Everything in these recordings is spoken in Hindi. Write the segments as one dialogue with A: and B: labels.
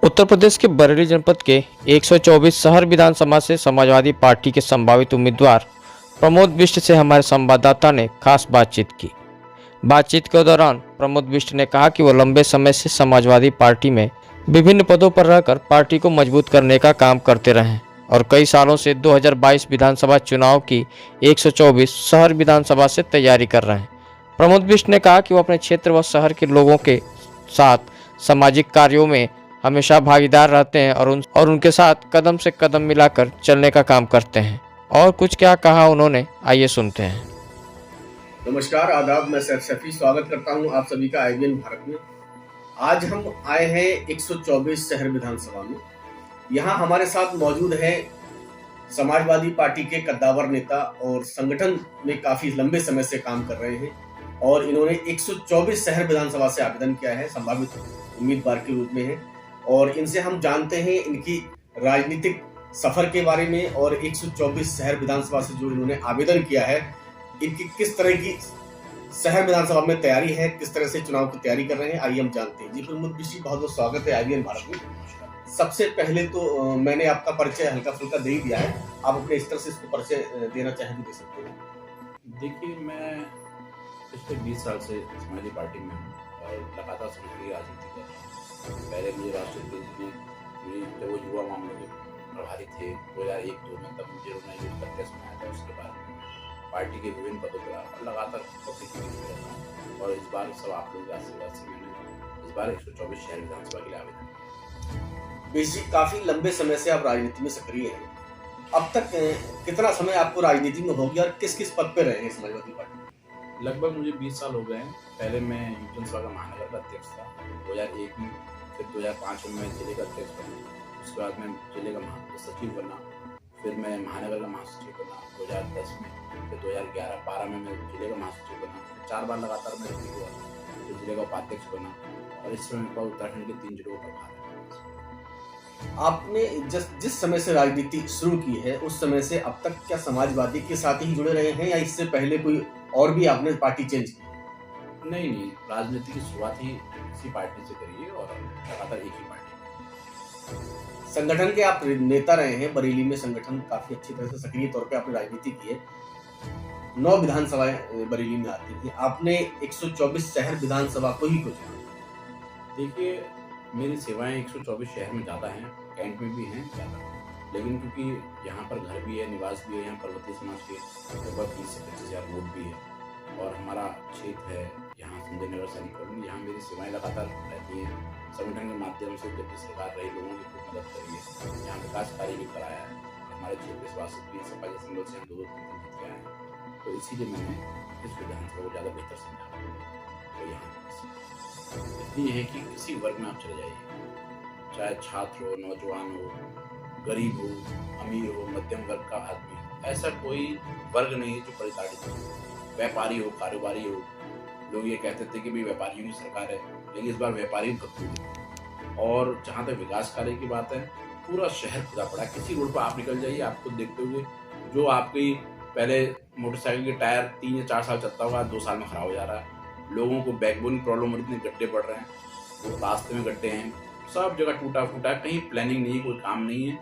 A: उत्तर प्रदेश के बरेली जनपद के 124 शहर विधानसभा से समाजवादी पार्टी के संभावित उम्मीदवार प्रमोद बिष्ट से हमारे संवाददाता ने खास बातचीत की। बातचीत के दौरान प्रमोद बिष्ट ने कहा कि वो लंबे समय से समाजवादी पार्टी में विभिन्न पदों पर रहकर पार्टी को मजबूत करने का काम करते रहे हैं और कई सालों से 2022 विधानसभा चुनाव की 124 शहर विधानसभा से तैयारी कर रहे हैं। प्रमोद बिष्ट ने कहा कि वो अपने क्षेत्र व शहर के लोगों के साथ सामाजिक कार्यों में हमेशा भागीदार रहते हैं और उनके साथ कदम से कदम मिलाकर चलने का काम करते हैं। और कुछ क्या कहा उन्होंने, आइए सुनते हैं।
B: नमस्कार, आदाब। मैं सैफ शफी स्वागत करता हूं आप सभी का IBN भारत में। आज हम आए हैं 124 शहर विधानसभा में। यहां हमारे साथ मौजूद है समाजवादी पार्टी के कद्दावर नेता और संगठन में काफी लंबे समय से काम कर रहे हैं और इन्होंने 124 शहर विधानसभा से आवेदन किया है, संभावित उम्मीदवार के रूप में है। और इनसे हम जानते हैं इनकी राजनीतिक सफर के बारे में और 124 शहर विधानसभा से जो इन्होंने आवेदन किया है, इनकी किस तरह की शहर विधानसभा में तैयारी है, किस तरह से चुनाव की तैयारी कर रहे हैं, आइए हम जानते हैं। जी प्रमोद बिष्ट जी, बहुत बहुत स्वागत है IBN भारत में। सबसे पहले तो मैंने आपका परिचय हल्का फुल्का दे ही दिया है, आप अपने स्तर से इसको परिचय देना चाहें तो दे सकते हैं।
C: देखिए, मैं पिछले 20 साल से समाजवादी पार्टी में हूँ और लगातार संगठन की राजनीति कर रहा हूँ। पहले मुझे राष्ट्रीय अध्यक्ष ने जब वो युवा मामलों के प्रभारी थे 2001-2 में, तब मुझे उन्होंने यूथ कांग्रेस में आया था। उसके बाद पार्टी के विभिन्न पदों पर और लगातार पब्लिक में रहता हूँ और इस बार सब आप लोगों के आशीर्वाद से मैंने इस बार 124 शहर विधानसभा के लिए आवेदन किया।
B: बेसिक काफी लंबे समय से आप राजनीति में सक्रिय हैं। अब तक कितना समय आपको राजनीति में हो गया और किस किस पद पे रहे हैं समाजवादी पार्टी?
C: लगभग मुझे 20 साल हो गए हैं। पहले मैं यूथ जनसभा का महानगर का अध्यक्ष था 2001 में, फिर 2005 में मैं जिले का अध्यक्ष बना, उसके बाद मैं जिले का सचिव बना, फिर मैं महानगर का महासचिव बना 2010 में, फिर 2011-12 में मैं जिले का महासचिव बना, फिर 4 बार लगातार मैं सचिव हुआ, फिर जिले का उपाध्यक्ष बना और इस समय पर उत्तराखंड के 3 जिलों का प्रभार है।
B: आपने जिस समय से राजनीति शुरू की है उस समय से अब तक क्या समाजवादी के साथ ही जुड़े रहे हैं या इससे पहले कोई और भी आपने पार्टी चेंज की?
C: नहीं, राजनीति की शुरुआत ही इसी पार्टी से करी है और लगातार एक ही पार्टी।
B: संगठन के आप नेता रहे हैं, बरेली में संगठन काफी अच्छी तरह से सक्रिय तौर पे आपने राजनीति की है। 9 विधानसभाएं बरेली में आती है, आपने 124 शहर विधानसभा को ही क्यों चुना?
C: देखिए, मेरी सेवाएं 124 शहर में ज़्यादा हैं, कैंट में भी हैं ज़्यादा, लेकिन क्योंकि यहाँ पर घर भी है, निवास भी है, यहाँ पर्वतीय समाज के लगभग 20 से 25 हज़ार वोट भी है और हमारा क्षेत्र है यहाँ संजय नगर सैनिक कॉलोनी, यहाँ मेरी सेवाएं लगातार रहती हैं। संगठन के माध्यम से जब भी सरकार रही लोगों की खूब मदद करी है, यहाँ विकास कार्य भी कराया है। हमारे क्षेत्र के स्वास्थ्य भी सपा के संबल से हम 2 जीत के आए हैं, तो इसीलिए मैंने इस विधानसभा को ज़्यादा बेहतर समझा। तो यहाँ इतनी है कि किसी वर्ग में आप चले जाइए, चाहे छात्र हो, नौजवान हो, गरीब हो, अमीर हो, मध्यम वर्ग का आदमी, ऐसा कोई वर्ग नहीं है जो परिताड़ित हो। व्यापारी हो, कारोबारी हो, लोग ये कहते थे कि भाई व्यापारियों की सरकार है, लेकिन इस बार व्यापारी भरपूर। और जहाँ तक विकास कार्य की बात है, पूरा शहर खुदा पड़ा। किसी रोड पर आप निकल जाइए, आपको देखते हुए जो आपकी पहले मोटरसाइकिल के टायर 3 या 4 साल चलता होगा, 2 साल में खराब हो जा रहा है। लोगों को बैकबोन प्रॉब्लम हो रही, इतने गड्ढे पड़ रहे हैं, वो रास्ते में गड्ढे हैं, सब जगह टूटा फूटा, कहीं प्लानिंग नहीं है, कोई काम नहीं है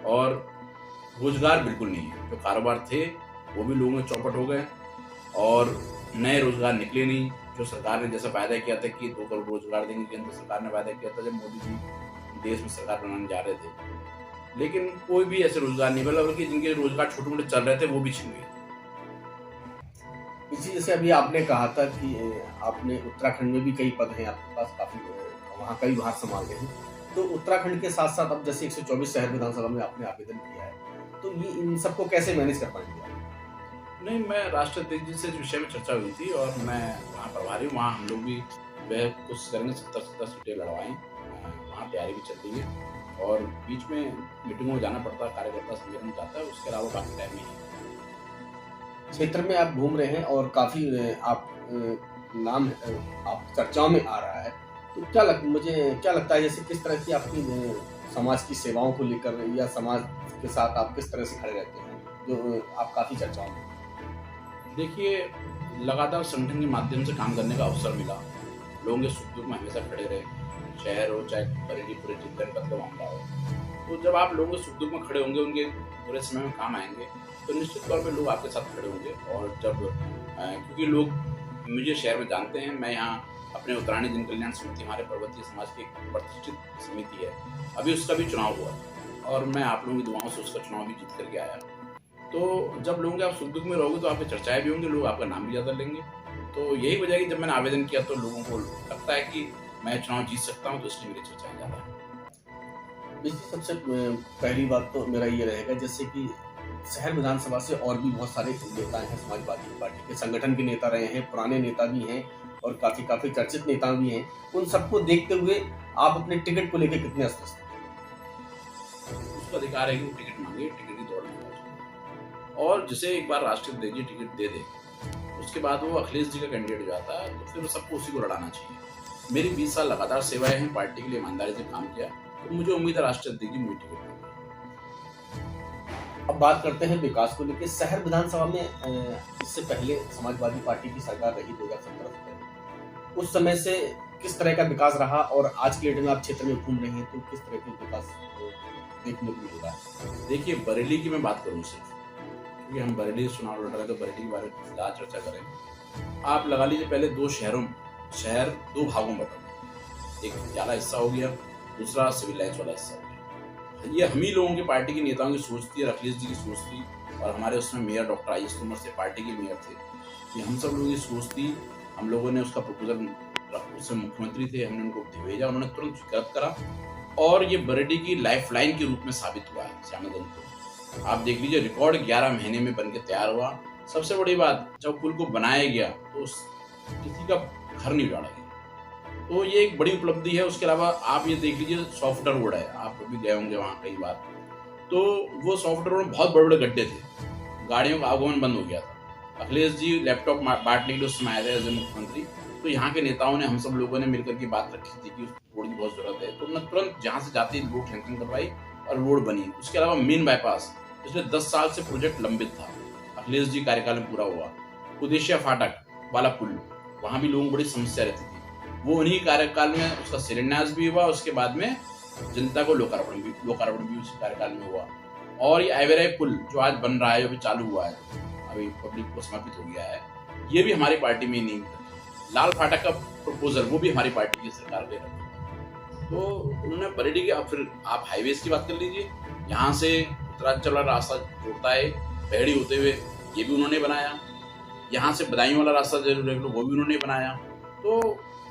C: और रोजगार बिल्कुल नहीं है। जो कारोबार थे वो भी लोगों में चौपट हो गए और नए रोजगार निकले नहीं। जो सरकार ने जैसा वायदा किया था कि 2 करोड़ रोजगार देंगे, केंद्र सरकार ने वायदा किया था जब मोदी जी देश में सरकार बनाने जा रहे थे, लेकिन कोई भी ऐसे रोजगार नहीं मिला, बल्कि जिनके रोजगार छोटे मोटे चल रहे थे वो भी छिन गए।
B: इसी जैसे अभी आपने कहा था कि आपने उत्तराखंड में भी कई पद हैं आपके पास, काफी वहाँ कई भार संभाल रहे हैं, तो उत्तराखंड के साथ साथ अब जैसे 124 शहर विधानसभा में आपने आवेदन किया है, तो ये इन सबको कैसे मैनेज कर पाएंगे?
C: नहीं, मैं राष्ट्रीय अध्यक्ष जी से इस विषय में चर्चा हुई थी और मैं वहाँ प्रभारी हूँ, वहाँ हम लोग भी वह कुछ करेंगे, 70 सीटें लड़वाएं, वहाँ तैयारी भी चल रही है और बीच में मीटिंगों में जाना पड़ता है, कार्यकर्ता सम्मेलन जाता है, उसके अलावा बाकी टाइम नहीं है।
B: क्षेत्र में आप घूम रहे हैं और काफी आप नाम आप चर्चाओं में आ रहा है, तो मुझे क्या लगता है, जैसे किस तरह की आपकी समाज की सेवाओं को लेकर या समाज के साथ आप किस तरह से खड़े रहते हैं, जो आप काफी चर्चाओं में?
C: देखिए, लगातार संगठन के माध्यम से काम करने का अवसर मिला, लोगों के सुख दुख में हमेशा खड़े रहे। शहर हो चाहे बरेली पूरे जनपद का मामला हो, तो जब आप लोगों के सुख दुख में खड़े होंगे, उनके बुरे समय में काम आएंगे, तो निश्चित तौर पे लोग आपके साथ खड़े होंगे। और जब क्योंकि लोग मुझे शहर में जानते हैं, मैं यहाँ अपने उत्तरायणी जन कल्याण समिति, हमारे पर्वतीय समाज की एक प्रतिष्ठित समिति है, अभी उसका भी चुनाव हुआ और मैं आप लोगों की दुआओं से उसका चुनाव भी जीत करके आया। तो जब लोगों के आप सुख दुख में रहोगे तो आपकी चर्चाएं भी होंगी, लोग आपका नाम भी ज़्यादा लेंगे। तो यही वजह है कि जब मैंने आवेदन किया तो लोगों को लगता है कि मैं चुनाव जीत सकता हूँ, तो इसलिए मेरी चर्चाएं ज़्यादा है।
B: देखिए, सबसे पहली बात तो मेरा ये रहेगा, जैसे कि शहर विधानसभा से और भी बहुत सारे नेता हैं, समाजवादी पार्टी के संगठन के नेता रहे हैं, पुराने नेता भी हैं और काफी चर्चित नेता भी हैं। उन सबको देखते हुए आप अपने टिकट को लेकर कितने आश्वस्त हैं?
C: उसका अधिकार है कि वो टिकट मांगे, टिकट की दौड़ में, और जिसे एक बार राष्ट्रीय अध्यक्ष जी टिकट दे दे, उसके बाद वो अखिलेश जी का कैंडिडेट हो जाता है, तो फिर सबको उसी को लड़ाना चाहिए। मेरी 20 साल लगातार सेवाएं हैं, पार्टी के लिए ईमानदारी से काम किया, तो मुझे उम्मीद है राष्ट्रीय अध्यक्ष जी मुझे टिकट देंगे।
B: अब बात करते हैं विकास को लेकर। शहर विधानसभा में इससे पहले समाजवादी पार्टी की सरकार रही 2017 से पहले, उस समय से किस तरह का विकास रहा और आज के डेट में आप क्षेत्र में घूम रहे हैं तो किस तरह के विकास देखने को मिल रहा है?
C: देखिए, बरेली की मैं बात करूँ सिर्फ, क्योंकि हम बरेली से चुनाव लड़ रहे हैं तो बरेली के बारे में ज़्यादा चर्चा करें। आप लगा लीजिए, पहले शहर दो भागों में बटा, एक जाला हिस्सा हो गया, दूसरा सिविल लाइन्स वाला हिस्सा हो गया। ये हम ही लोगों की पार्टी के नेताओं की सोच थी और अखिलेश जी की सोच थी, और हमारे उसमें मेयर डॉक्टर आईएस तोमर से पार्टी के मेयर थे, कि हम सब लोगों की सोच थी। हम लोगों ने उसका प्रपोजल, उससे मुख्यमंत्री थे, हमने उनको भेजा, उन्होंने तुरंत स्वीकृत करा, और ये बरेली की लाइफ लाइन के रूप में साबित हुआ है। श्यामदन आप देख लीजिए, रिकॉर्ड 11 महीने में बनके तैयार हुआ। सबसे बड़ी बात, जब पुल को बनाया गया तो किसी का घर नहीं उजाड़ा गया, तो ये एक बड़ी उपलब्धि है। उसके अलावा आप ये देख लीजिए, सॉफ्टवेयर रोड है, आप भी गए होंगे वहाँ कई बार, तो वो सॉफ्टवेयर रोड में बहुत बड़े बड़े गड्ढे थे, गाड़ियों का आगमन बंद हो गया था। अखिलेश जी लैपटॉप बांटने के लिए उस समय आए थे एज ए मुख्यमंत्री, तो यहाँ के नेताओं ने, हम सब लोगों ने मिलकर के बात रखी थी कि उस रोड की बहुत जरूरत है, तो उन्होंने तुरंत जहाँ से जाती रोड सैंक्शन करवाई और रोड बनी। उसके अलावा मेन बाईपास, पिछले 10 साल से प्रोजेक्ट लंबित था, अखिलेश जी कार्यकाल में पूरा हुआ। उद्देश्य फाटक वाला पुल, वहाँ भी लोगों को बड़ी समस्या रहती थी, वो उन्हीं कार्यकाल में उसका शिलान्यास भी हुआ, उसके बाद में जनता को लोकार्पण भी उस कार्यकाल में हुआ। और ये आइवेराई पुल जो आज बन रहा है, अभी चालू हुआ है, अभी पब्लिक को समर्पित हो गया है, ये भी हमारी पार्टी में नहीं रखी। लाल फाटक का प्रपोजल, वो भी हमारी पार्टी की सरकार ने रखा। तो उन्होंने बरेली के, फिर आप हाईवेज की बात कर लीजिए, यहाँ से उत्तरांचल वाला रास्ता जोड़ता है बहेड़ी होते हुए, ये भी उन्होंने बनाया। यहाँ से बदायूं वाला रास्ता जरूर देख लो, वो भी उन्होंने बनाया। तो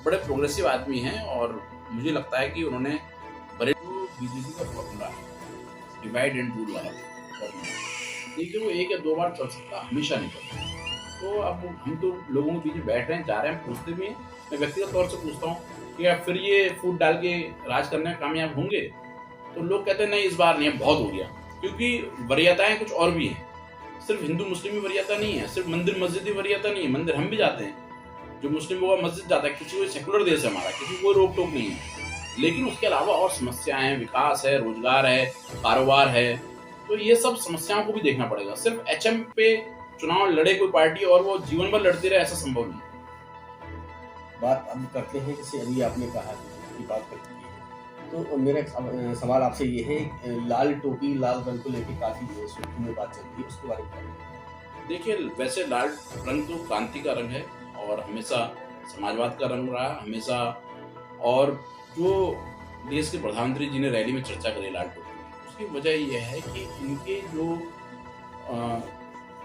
C: बड़े प्रोग्रेसिव आदमी हैं, और मुझे लगता है कि उन्होंने बीजेपी का फॉर्मूला है, डिवाइड एंड रूल वाला फॉर्मूला, देखिए वो 1 या 2 बार चल सकता, हमेशा नहीं चलता। तो अब हम तो लोगों के बीच बैठ रहे हैं, जा रहे हैं, पूछते भी हैं। मैं व्यक्तिगत तौर से पूछता हूँ कि क्या फिर ये फूट डाल के राज करने में कामयाब होंगे? तो लोग कहते हैं नहीं, इस बार नहीं, बहुत हो गया। क्योंकि वरीयताएं कुछ और भी हैं, सिर्फ हिंदू मुस्लिम ही वरीयता नहीं है, सिर्फ मंदिर मस्जिद ही वरीयता नहीं है। मंदिर हम भी जाते हैं, जो मुस्लिम होगा मस्जिद जाता है, किसी को सेकुलर देश है हमारा, किसी को कोई रोक टोक नहीं है। लेकिन उसके अलावा और समस्याएं हैं, विकास है, रोजगार है, कारोबार है, तो ये सब समस्याओं को भी देखना पड़ेगा। सिर्फ एचएम पे चुनाव लड़े कोई पार्टी और वो जीवन भर लड़ती रहे, ऐसा संभव नहीं।
B: बात अब करते हैं, जैसे अभी आपने कहा कि बात करती है, तो मेरा सवाल आपसे ये है, लाल टोपी, लाल रंग को लेकर काफी सुर्खी में बात चलती है, उसके बारे में बताइए।
C: देखिए, वैसे लाल रंग तो क्रांति का रंग है और हमेशा समाजवाद का रंग रहा हमेशा। और जो देश के प्रधानमंत्री जी ने रैली में चर्चा करी लाल टोपी की, उसकी वजह यह है कि इनके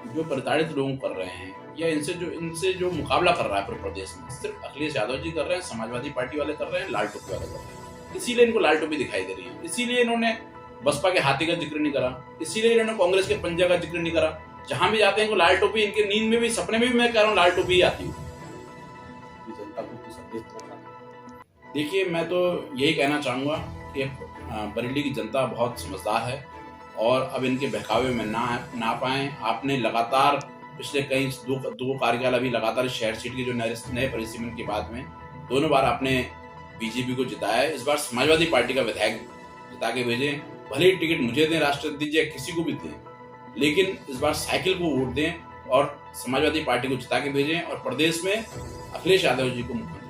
C: जो प्रताड़ित लोग कर रहे हैं, या इनसे जो मुकाबला कर रहा है पूरे प्रदेश में, सिर्फ अखिलेश यादव जी कर रहे हैं, समाजवादी पार्टी वाले कर रहे हैं, लाल टोपी वाले कर रहे हैं। इसीलिए इनको लाल टोपी दिखाई दे रही है, इसीलिए इन्होंने बसपा के हाथी का जिक्र नहीं करा, इसीलिए इन्होंने कांग्रेस के पंजा का जिक्र नहीं करा। जहां भी जाते हैं इनको लाल टोपी, इनके नींद में भी, सपने में भी मैं कह रहा हूँ लाल टोपी ही आती है। देखिए, मैं तो यही कहना चाहूँगा कि बरेली की जनता बहुत समझदार है और अब इनके बहकावे में ना पाएं। आपने लगातार पिछले कई दो कार्यकाल अभी लगातार शहर सीट के जो नए परिसीमन के बाद में 2 बार आपने बीजेपी को जिताया है। इस बार समाजवादी पार्टी का विधायक जिता के भेजें, भले ही टिकट मुझे दें, राष्ट्रपति दीजिए, किसी को भी दें, लेकिन इस बार साइकिल को वोट दें और समाजवादी पार्टी को जिता के भेजें और प्रदेश में अखिलेश यादव जी को मुख्यमंत्री